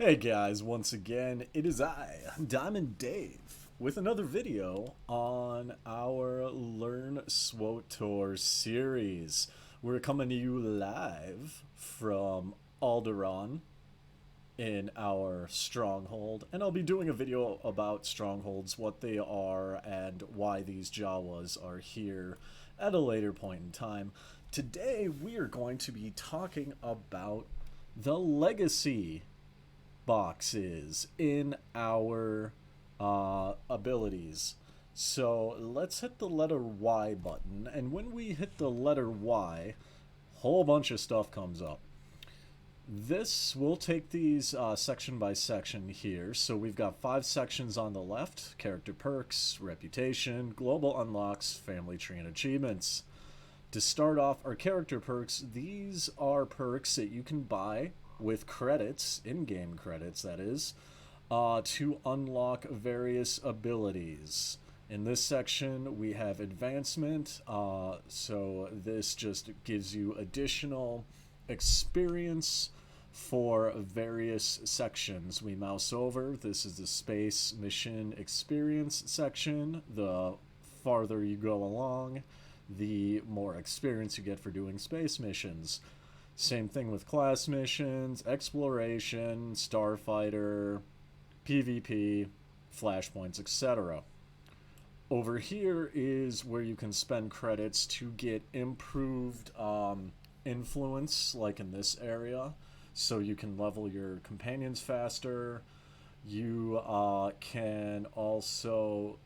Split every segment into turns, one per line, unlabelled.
Hey guys, once again, it is I, Diamond Dave, with another video on our Learn SWTOR series. We're coming to you live from Alderaan in our stronghold, and I'll be doing a video about strongholds, what they are, and why these Jawas are here at a later point in time. Today, we are going to be talking about the legacy boxes in our abilities. So let's hit the letter Y button, and when we hit the letter Y, a whole bunch of stuff comes up. This will take these section by section here. So we've got 5 sections on the left: character perks, reputation, global unlocks, family tree, and achievements. To start off our character perks, these are perks that you can buy with credits, in-game credits that is, to unlock various abilities. In this section we have advancement, so this just gives you additional experience for various sections. We mouse over, this is the space mission experience section. The farther you go along, the more experience you get for doing space missions. Same thing with class missions, exploration, starfighter, PvP, flashpoints, etc. Over here is where you can spend credits to get improved influence, like in this area. So you can level your companions faster. You can also,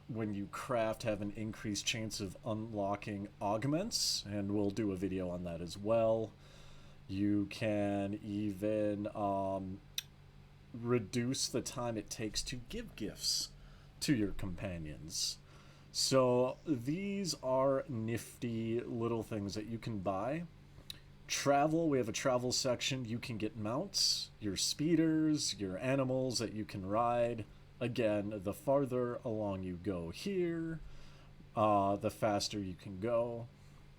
when you craft, have an increased chance of unlocking augments, and we'll do a video on that as well. You can even reduce the time it takes to give gifts to your companions. So these are nifty little things that you can buy. Travel, we have a travel section. You can get mounts, your speeders, your animals that you can ride. Again, the farther along you go here, the faster you can go.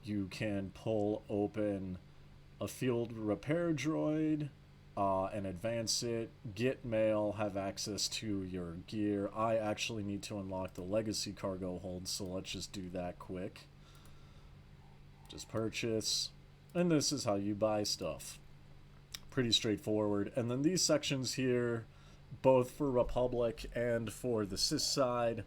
You can pull open a field repair droid and advance it, get mail, have access to your gear. I actually need to unlock the legacy cargo hold, so let's just do that quick. Just purchase, and this is how you buy stuff. Pretty straightforward. And then these sections here, both for Republic and for the Cis side,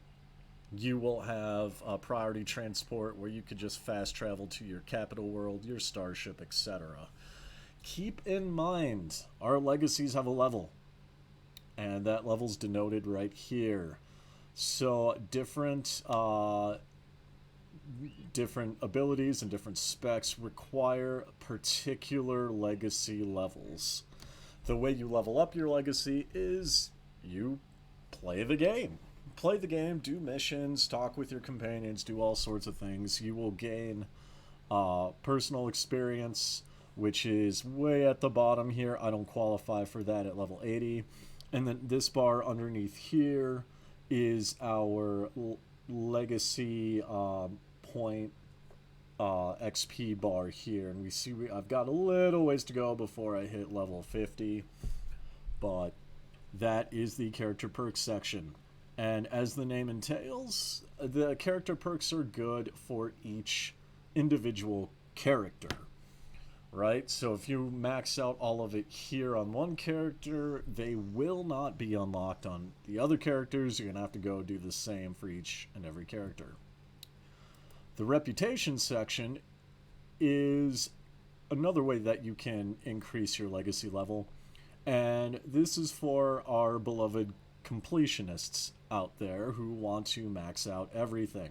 you will have priority transport where you could just fast travel to your capital world, your starship, etc. Keep in mind, our legacies have a level, and that level's denoted right here. So different abilities and different specs require particular legacy levels. The way you level up your legacy is you play the game. Play the game, do missions, talk with your companions, do all sorts of things. You will gain personal experience, which is way at the bottom here. I don't qualify for that at level 80. And then this bar underneath here is our legacy point XP bar here. And we see I've got a little ways to go before I hit level 50. But that is the character perks section. And as the name entails, the character perks are good for each individual character, right? So if you max out all of it here on one character, they will not be unlocked on the other characters. You're going to have to go do the same for each and every character. The reputation section is another way that you can increase your legacy level. And this is for our beloved completionists out there who want to max out everything.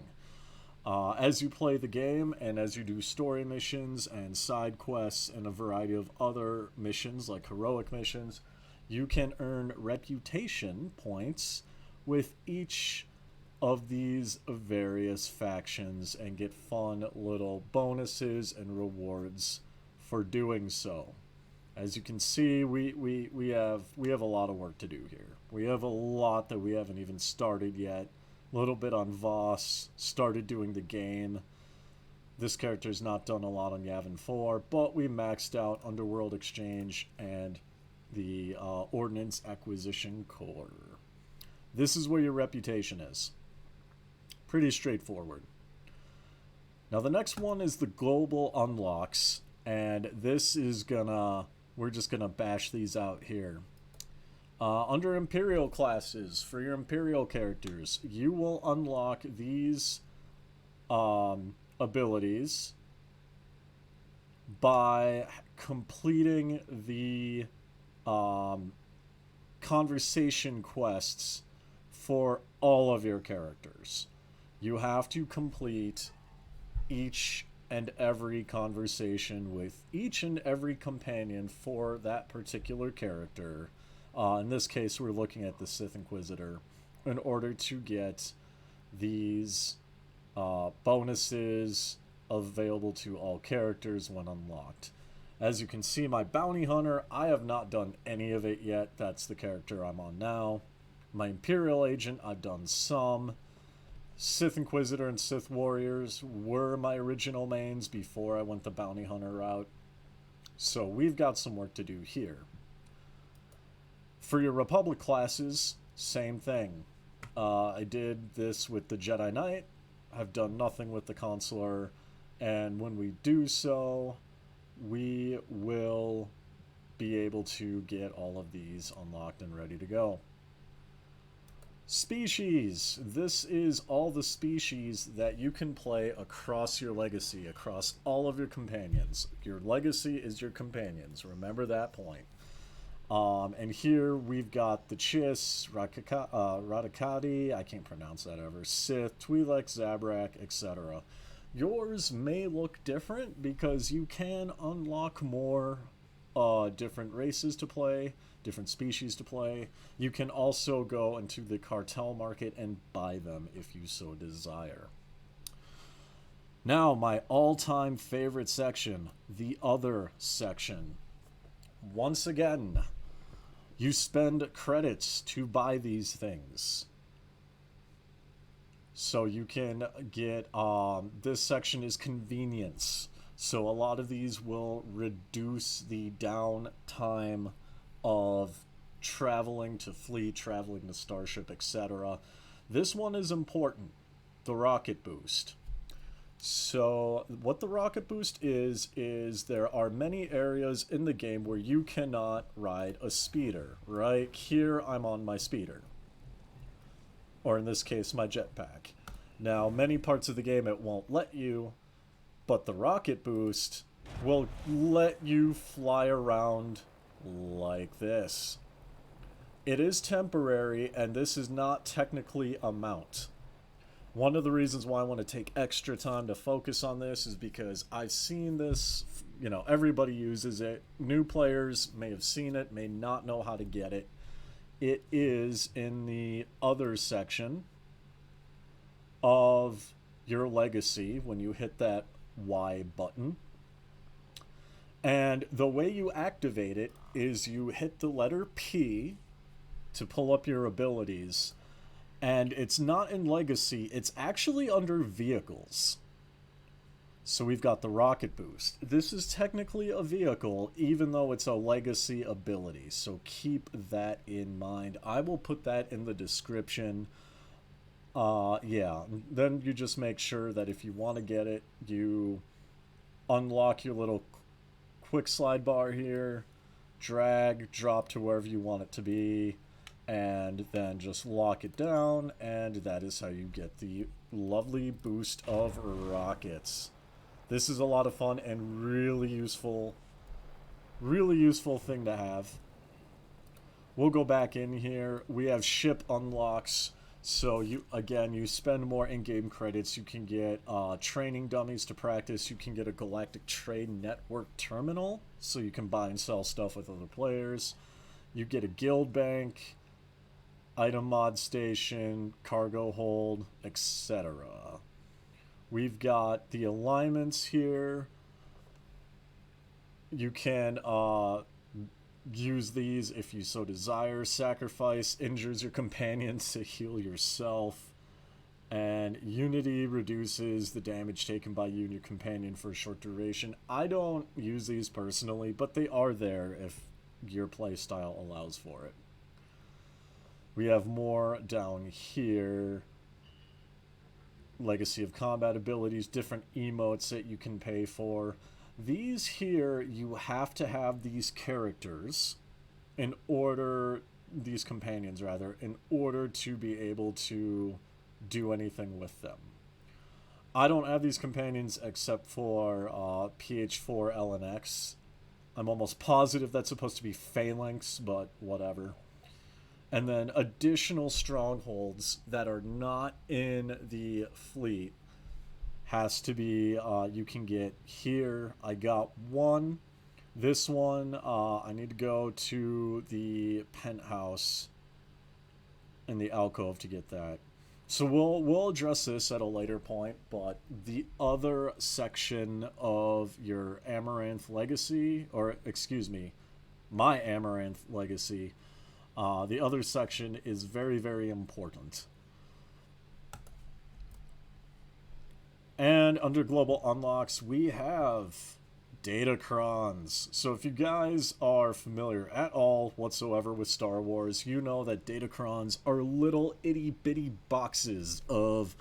As you play the game and as you do story missions and side quests and a variety of other missions like heroic missions, you can earn reputation points with each of these various factions and get fun little bonuses and rewards for doing so. As you can see, we have a lot of work to do here. We have a lot that we haven't even started yet. A little bit on Voss, started doing the game. This character's not done a lot on Yavin 4, but we maxed out Underworld Exchange and the Ordnance Acquisition Corps. This is where your reputation is. Pretty straightforward. Now the next one is the global unlocks, and this is we're just gonna bash these out here. Under Imperial classes, for your Imperial characters, you will unlock these abilities by completing the conversation quests for all of your characters. You have to complete each and every conversation with each and every companion for that particular character. In this case, we're looking at the Sith Inquisitor, in order to get these bonuses available to all characters when unlocked. As you can see, my Bounty Hunter, I have not done any of it yet. That's the character I'm on now. My Imperial Agent, I've done some. Sith Inquisitor and Sith Warriors were my original mains before I went the Bounty Hunter route. So we've got some work to do here. For your Republic classes, same thing. I did this with the Jedi Knight. I've done nothing with the Consular. And when we do so, we will be able to get all of these unlocked and ready to go. Species. This is all the species that you can play across your legacy, across all of your companions. Your legacy is your companions. Remember that point. And here we've got the Chiss, Radicati, I can't pronounce that ever, Sith, Twi'lek, Zabrak, etc. Yours may look different because you can unlock more different races to play, different species to play. You can also go into the cartel market and buy them if you so desire. Now, my all-time favorite section, the other section. Once again, you spend credits to buy these things. So you can get, this section is convenience. So a lot of these will reduce the downtime of traveling to fleet, traveling to starship, etc. This one is important, the rocket boost. So what the rocket boost is there are many areas in the game where you cannot ride a speeder, right? Here I'm on my speeder, or in this case my jetpack. Now many parts of the game it won't let you, but the rocket boost will let you fly around like this. It is temporary, and this is not technically a mount. One of the reasons why I want to take extra time to focus on this is because I've seen this, you know, everybody uses it. New players may have seen it, may not know how to get it. It is in the other section of your legacy when you hit that Y button. And the way you activate it is you hit the letter P to pull up your abilities. And it's not in Legacy, it's actually under Vehicles. So we've got the Rocket Boost. This is technically a vehicle, even though it's a Legacy ability. So keep that in mind. I will put that in the description. Yeah, then you just make sure that if you want to get it, you unlock your little quick slide bar here, drag, drop to wherever you want it to be, and then just lock it down, and that is how you get the lovely boost of rockets. This is a lot of fun and really useful thing to have. We'll go back in here. We have ship unlocks. So you spend more in-game credits. You can get training dummies to practice. You can get a Galactic Trade Network terminal, so you can buy and sell stuff with other players. You get a guild bank, item mod station, cargo hold, etc. We've got the alignments here. You can use these if you so desire. Sacrifice injures your companions to heal yourself. And Unity reduces the damage taken by you and your companion for a short duration. I don't use these personally, but they are there if your playstyle allows for it. We have more down here. Legacy of combat abilities, different emotes that you can pay for. These here, you have to have these characters in order, these companions rather, in order to be able to do anything with them. I don't have these companions except for PH4 LNX. I'm almost positive that's supposed to be Phalanx, but whatever. And then additional strongholds that are not in the fleet has to be, you can get here. I got one. This one, I need to go to the penthouse in the alcove to get that. So we'll address this at a later point, but the other section of your Amaranth Legacy, or excuse me, my Amaranth Legacy, the other section is very, very important. And under Global Unlocks, we have Datacrons. So if you guys are familiar at all whatsoever with Star Wars, you know that Datacrons are little itty bitty boxes of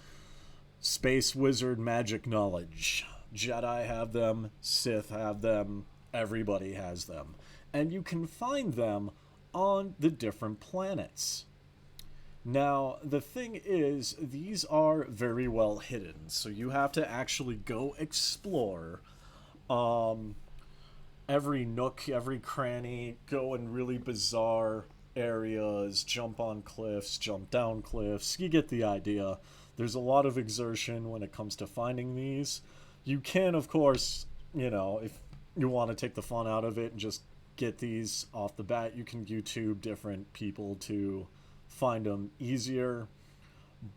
space wizard magic knowledge. Jedi have them, Sith have them, everybody has them. And you can find them on the different planets. Now, the thing is, these are very well hidden, so you have to actually go explore every nook, every cranny, go in really bizarre areas, jump on cliffs, jump down cliffs. You get the idea. There's a lot of exertion when it comes to finding these. You can, of course, you know, if you want to take the fun out of it and just get these off the bat, you can YouTube different people to find them easier.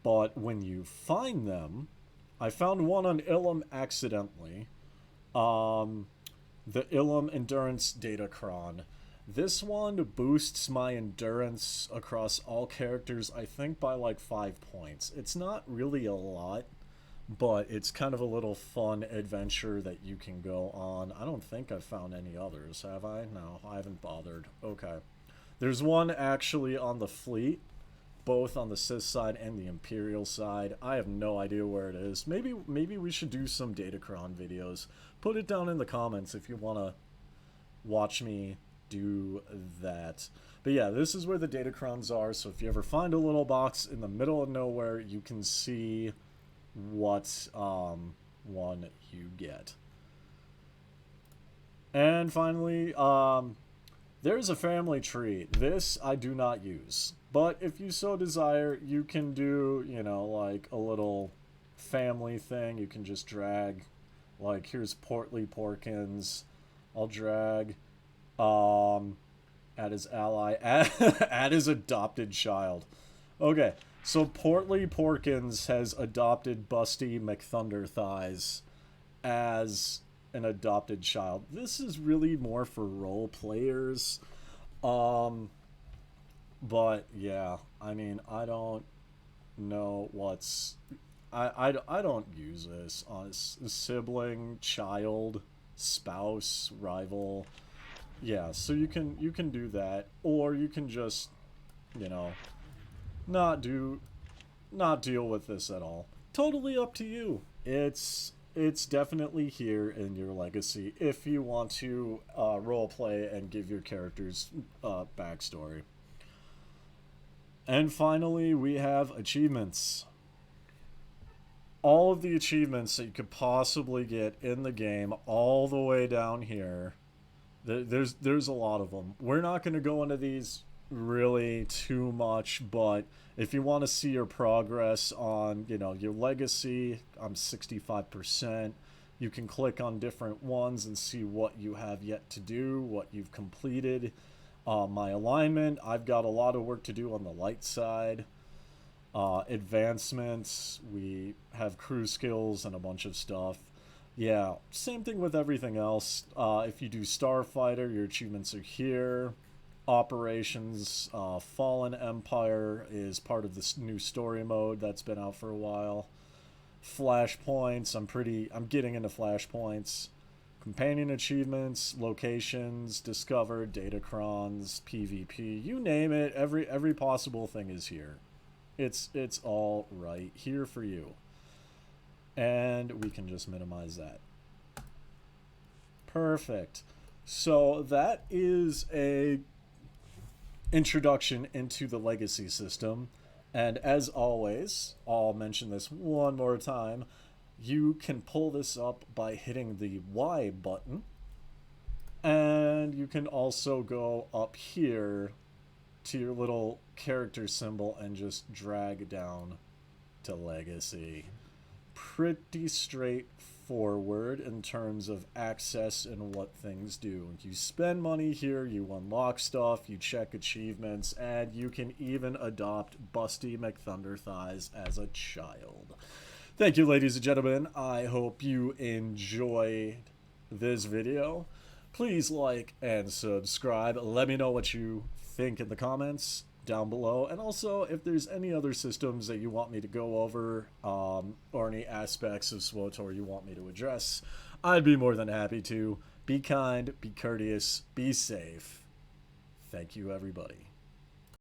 But when you find them, I found one on Ilum accidentally. The Ilum Endurance Datacron. This one boosts my endurance across all characters, I think, by like 5 points. It's not really a lot, but it's kind of a little fun adventure that you can go on. I don't think I've found any others, have I? No, I haven't bothered. Okay. There's one actually on the fleet, both on the Sith side and the Imperial side. I have no idea where it is. Maybe we should do some Datacron videos. Put it down in the comments if you want to watch me do that. But yeah, this is where the Datacrons are, so if you ever find a little box in the middle of nowhere, you can see what one you get. And finally, there's a family tree. This I do not use. But if you so desire, you can do, you know, like a little family thing. You can just drag, like, here's Portly Porkins. I'll drag, add his ally, add his adopted child. Okay, so Portly Porkins has adopted Busty McThunder Thighs as an adopted child. This is really more for role players. But yeah, I mean, I don't know what's... I don't use this on sibling, child, spouse, rival. Yeah, so you can do that, or you can just, you know, not deal with this at all. Totally up to you. It's definitely here in your legacy if you want to roleplay and give your characters backstory. And finally, we have achievements. All of the achievements that you could possibly get in the game, all the way down here. There's a lot of them. We're not going to go into these really too much, but if you want to see your progress on, you know, your legacy, I'm 65%. You can click on different ones and see what you have yet to do, what you've completed. My alignment, I've got a lot of work to do on the light side. Advancements, we have crew skills and a bunch of stuff. Yeah, same thing with everything else. If you do Starfighter, your achievements are here. Operations, Fallen Empire is part of this new story mode that's been out for a while. Flashpoints, I'm getting into flashpoints. Companion achievements, locations, discovered, Datacrons, PvP, you name it, every possible thing is here. It's all right here for you. And we can just minimize that. Perfect. So that is a introduction into the legacy system. And as always, I'll mention this one more time, you can pull this up by hitting the Y button. And you can also go up here to your little character symbol and just drag down to legacy. Pretty straightforward in terms of access and what things do. You spend money here, you unlock stuff, you check achievements, and you can even adopt Busty McThunderthighs as a child. Thank you, ladies and gentlemen. I hope you enjoyed this video. Please like and subscribe. Let me know what you think in the comments down below, and also if there's any other systems that you want me to go over, or any aspects of SWTOR you want me to address, I'd be more than happy to. Be kind, be courteous, be safe. Thank you, everybody.